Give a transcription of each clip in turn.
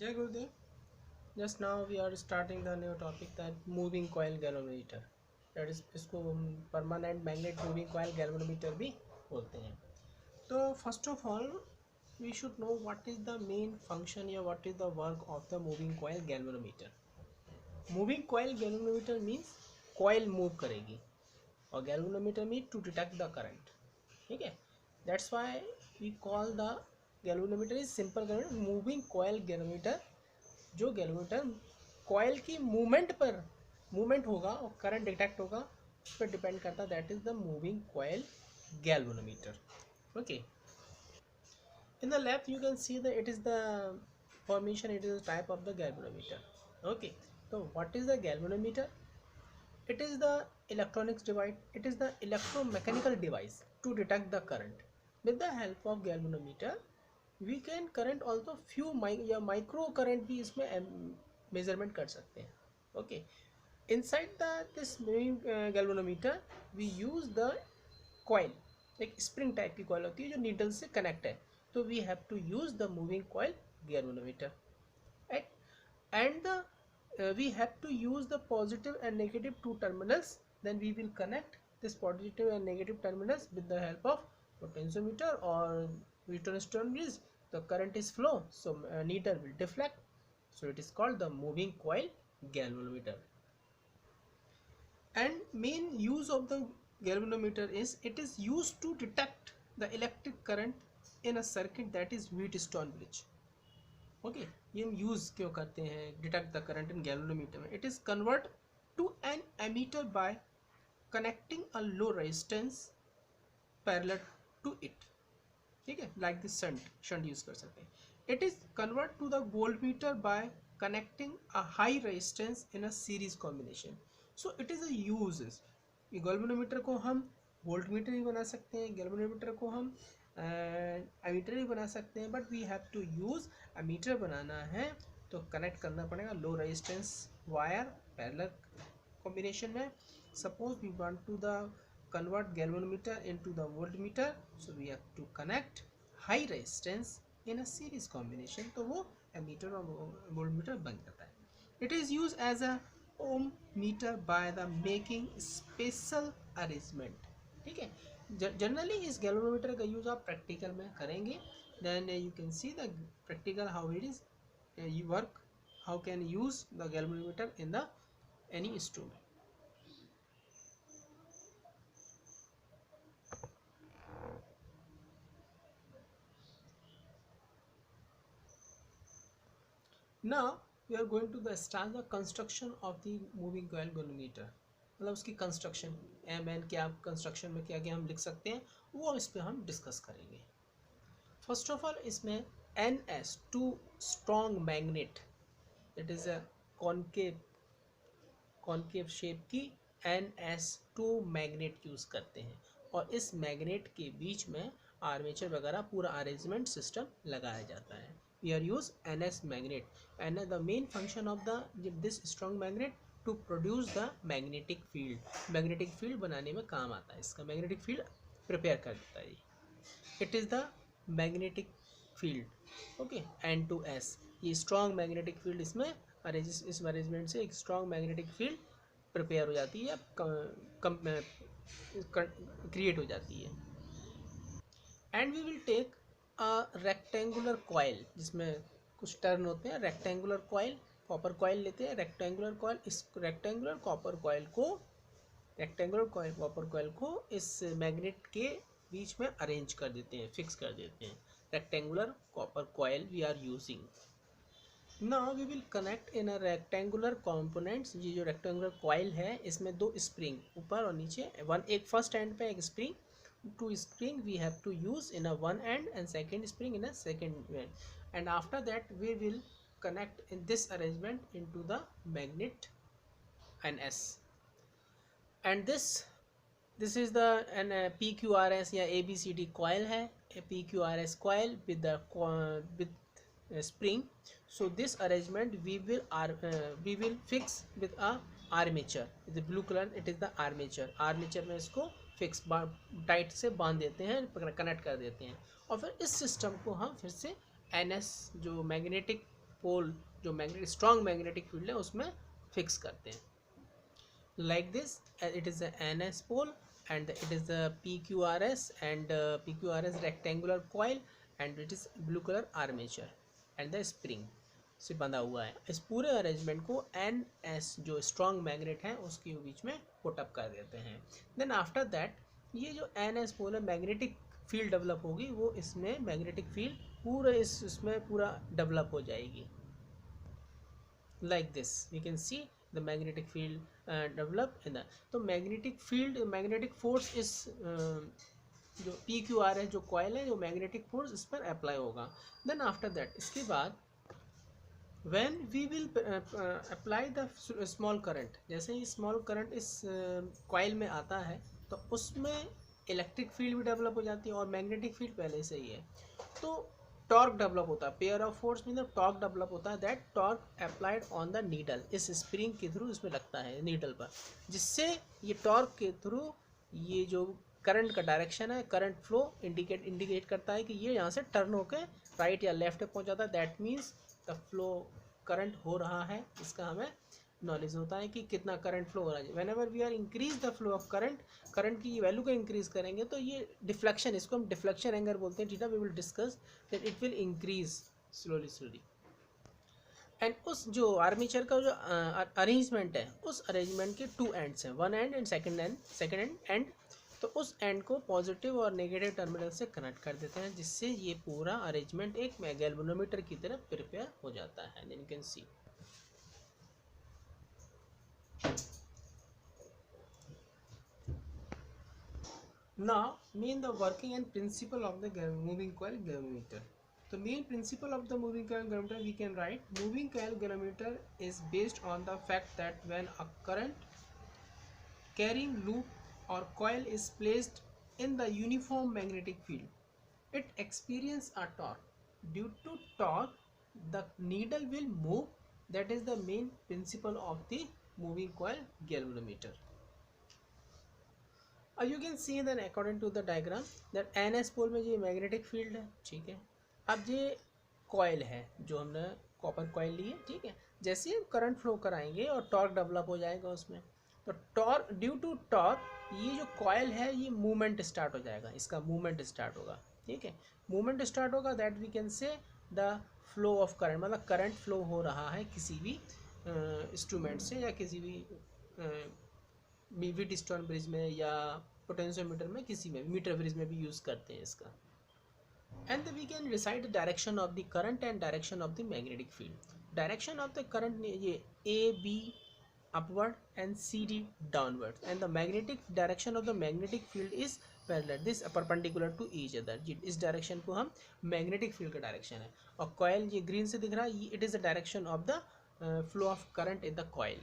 Jai Gurudev. Just now we are starting the new topic that moving coil galvanometer. That is इसको permanent magnet moving coil galvanometer भी बोलते हैं. तो first of all we should know what is the main function या what is the work of the moving coil galvanometer. Moving coil galvanometer means coil move करेगी और galvanometer means to detect the current. ठीक है. That's why we call the galvanometer is simple current moving coil galvanometer. जो galvanometer coil की movement होगा और current detect होगा उस पर डिपेंड करता है. That is the moving coil galvanometer. Okay. In the left you can see the it is the formation. It is type of the galvanometer. Okay. तो what is the galvanometer? It is the electronics device. It is the electromechanical device to detect the current. With the help of galvanometer we can current also few या micro current भी इसमें measurement कर सकते हैं. Okay. Inside the this galvanometer we use the coil. एक spring type की coil होती है जो नीडल से कनेक्ट है. तो we have to use the moving coil galvanometer and we have to use the positive and negative two terminals. Then we will connect this positive and negative terminals with the help of potentiometer or Newton is the current is flow, so needle will deflect, so it is called the moving coil galvanometer. And main use of the galvanometer is it is used to detect the electric current in a circuit that is Wheatstone bridge. Okay. ये हम use क्यों करते हैं detect the current in galvanometer में? It is convert to an ammeter by connecting a low resistance parallel to it. ठीक है. Like this shunt use कर सकते हैं. It is convert to the voltmeter by connecting a high resistance in a series combination. So it is a uses. Galvanometer को हम voltmeter भी बना सकते हैं, गैल्वेनोमीटर को हम एमीटर भी बना सकते हैं. But we have to use ammeter. बनाना है तो कनेक्ट करना पड़ेगा low resistance wire parallel combination में. Suppose we want to the convert galvanometer into the voltmeter, so we have to connect high resistance in a series combination. तो वो ammeter और voltmeter बन जाता है. It is used as a ohm meter by the making special arrangement. ठीक है. Generally इस galvanometer का यूज़ आप प्रैक्टिकल में करेंगे. Then you can see the practical how it is you work, how can use the galvanometer in the any instrument. Now we are going to start the construction of the moving coil galvanometer. मतलब उसकी construction M क्या construction में क्या क्या हम लिख सकते हैं वो इस पर हम डिस्कस करेंगे. फर्स्ट ऑफ ऑल इसमें NS2 strong magnet, it is a concave shape की NS2 मैग्नेट यूज़ करते हैं. और इस मैग्नेट के बीच में आर्मेचर वगैरह पूरा अरेंजमेंट सिस्टम लगाया जाता है. We are use NS magnet, and the main function of this strong magnet to produce the magnetic field. Magnetic field बनाने में काम आता है इसका. magnetic field prepare कर देता है. It is the magnetic field. Okay. N2S ये strong magnetic field इसमें इस अरेंजमेंट से एक strong magnetic field प्रिपेयर हो जाती है, क्रिएट हो जाती है. And we will take rectangular coil जिसमें कुछ टर्न होते हैं. रेक्टेंगुलर कॉइल, कॉपर कॉइल लेते हैं. रेक्टेंगुलर कॉइल, इस रेक्टेंगुलर कॉपर कॉइल को इस मैग्नेट के बीच में अरेंज कर देते हैं, फिक्स कर देते हैं. Rectangular copper coil we are using. Now we will connect in a rectangular components. ये जो रेक्टेंगुलर कॉइल है इसमें दो स्प्रिंग ऊपर और नीचे, एक फर्स्ट एंड पे एक spring, two spring we have to use in a one end and second spring in a second end, and after that we will connect in this arrangement into the magnet NS. and this is the PQRS या ABCD coil है. a PQRS coil with the spring. so this arrangement we will fix with a armature. the blue color it is the armature में इसको fix tight से बांध देते हैं, connect कर देते हैं. और फिर इस सिस्टम को हम फिर से NS जो मैग्नेटिक पोल जो मैग्नेटिक स्ट्रॉन्ग मैग्नेटिक फील्ड है उसमें फिक्स करते हैं. Like this, it is the NS pole and it is the PQRS, and PQRS rectangular coil, and it is blue color armature and the spring से बंधा हुआ है. इस पूरे अरेंजमेंट को NS जो स्ट्रॉन्ग मैग्नेट है उसके बीच में पुट अप कर देते हैं. देन आफ्टर दैट ये जो NS पोल है मैग्नेटिक फील्ड डेवलप होगी, वो इसमें मैग्नेटिक फील्ड पूरा इसमें पूरा डेवलप हो जाएगी. Like this we can see the magnetic field develop in the. तो मैग्नेटिक फील्ड मैग्नेटिक फोर्स इस जो PQR है जो कॉयल है जो मैग्नेटिक फोर्स इस पर अप्लाई होगा. देन आफ्टर दैट इसके बाद when we will apply the small current, जैसे ही स्मॉल करंट इस कॉयल में आता है तो उसमें इलेक्ट्रिक फील्ड भी डेवलप हो जाती है और मैग्नेटिक फील्ड पहले से ही है. तो टॉर्क डेवलप होता है, पेयर ऑफ फोर्स में टॉर्क डेवलप होता है. That torque applied on the needle, इस स्प्रिंग के थ्रू इसमें लगता है नीडल पर, जिससे ये टॉर्क के थ्रू ये जो करंट का डायरेक्शन है करंट फ्लो इंडिकेट करता है कि ये यहाँ से टर्न होकर राइट या लेफ्ट पे पहुँच जाता है. That means the flow current हो रहा है, इसका हमें नॉलेज होता है कि कितना करंट फ्लो हो रहा है. Whenever we are increase the flow of current की वैल्यू को इंक्रीज करेंगे तो ये डिफ्लेक्शन, इसको हम डिफ्लेक्शन एंगल बोलते हैं. ठीक है, we will discuss that it will increase slowly. And उस जो आर्मेचर का जो अरेंजमेंट है उस अरेंजमेंट के टू एंड्स हैं, वन एंड सेकेंड एंड. तो उस एंड को पॉजिटिव और नेगेटिव टर्मिनल से कनेक्ट कर देते हैं, जिससे ये पूरा अरेंजमेंट एक गैल्वेनोमीटर की तरह प्रिपेयर हो जाता है. Then you can see now mean the working and principle of the moving coil galvanometer. The main principle of the moving coil galvanometer we can write, moving coil galvanometer is based on the fact that when a current carrying loop or coil is placed in the uniform magnetic field, it experiences a torque. Due to torque, the needle will move. That is the main principle of the moving coil galvanometer. You can see then according to the diagram that NS पोल में ये magnetic field है. ठीक है, अब ये coil है जो हमने कॉपर कॉयल ली है. ठीक है, जैसे ही करंट फ्लो कराएंगे और टॉर्क डेवलप हो जाएगा उसमें, तो टॉर्क ड्यू टू टॉर्क ये जो कॉयल है ये मूवमेंट स्टार्ट हो जाएगा, इसका मूवमेंट स्टार्ट होगा. ठीक है, मूवमेंट स्टार्ट होगा that we can say the flow of current, मतलब करंट फ्लो हो रहा है किसी भी इंस्ट्रूमेंट से या किसी भी व्हीटस्टोन ब्रिज में या पोटेंशियोमीटर में, किसी में मीटर ब्रिज में भी यूज़ करते हैं इसका. And we can decide the direction of the current and direction of the magnetic field. Direction of the current ये AB upward and CD downwards, and the magnetic direction of the magnetic field is parallel, this perpendicular to each other. इस direction को हम magnetic field का direction है. और coil ये green से दिख रहा है, it is the direction of the flow of current in the coil.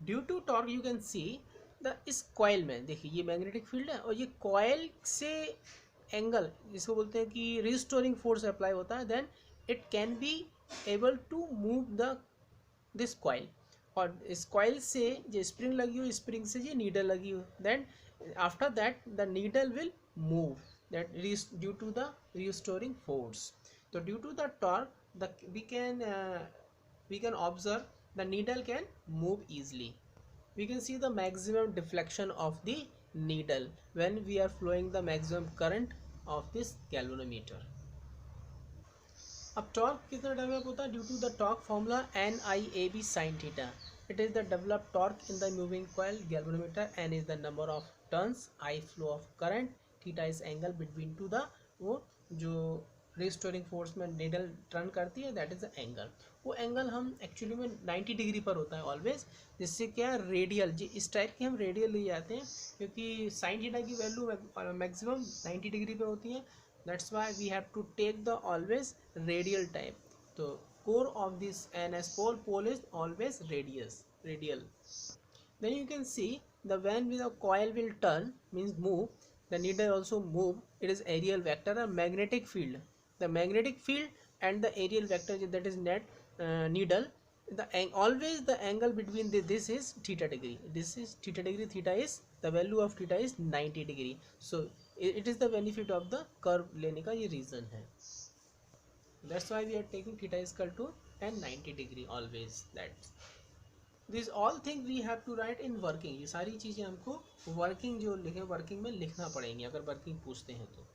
Due to torque you can see the this coil में देखिए ये मैग्नेटिक फील्ड है और ये कॉयल से एंगल जिसको बोलते हैं कि रिस्टोरिंग फोर्स अप्लाई होता है. Then it can be able to move the this coil, और इस कॉयल से जो स्प्रिंग लगी हुई स्प्रिंग से ये नीडल लगी हुई. Then after that the needle will move that due to the restoring force. तो due to the torque the we can observe the needle can move easily. We can see the maximum deflection of the needle when we are flowing the maximum current of this galvanometer. अब torque कितना develop होता है? Due to the torque formula NIAB sin theta. It is the developed torque in the moving coil galvanometer. N is the number of turns, I flow of current, theta is angle between to the वो जो restoring force में needle turn करती है, that is the angle. वो angle हम actually में 90 degree पर होता है ऑलवेज, जिससे क्या रेडियल जी इस टाइप की हम रेडियल ले जाते हैं क्योंकि साइन थीटा की वैल्यू मैक्सिमम 90 डिग्री पे होती है. That's why we have to take the always radial type. तो core of this NS pole is always radial. Then you can see the when the coil will turn means move, the needle also move. It is aerial vector or magnetic field. The magnetic field and the aerial vector, that is net needle, always the angle between this is theta degree. This is theta degree. Theta is the value of theta is 90 degree. So it is the benefit of the curve लेने का ये reason है. That's why we are taking theta is equal to and 90 degree always. That this all thing we have to write in working. ये सारी चीज़ें हमको working जो लिखे वर्किंग में लिखना पड़ेंगी अगर वर्किंग पूछते हैं तो.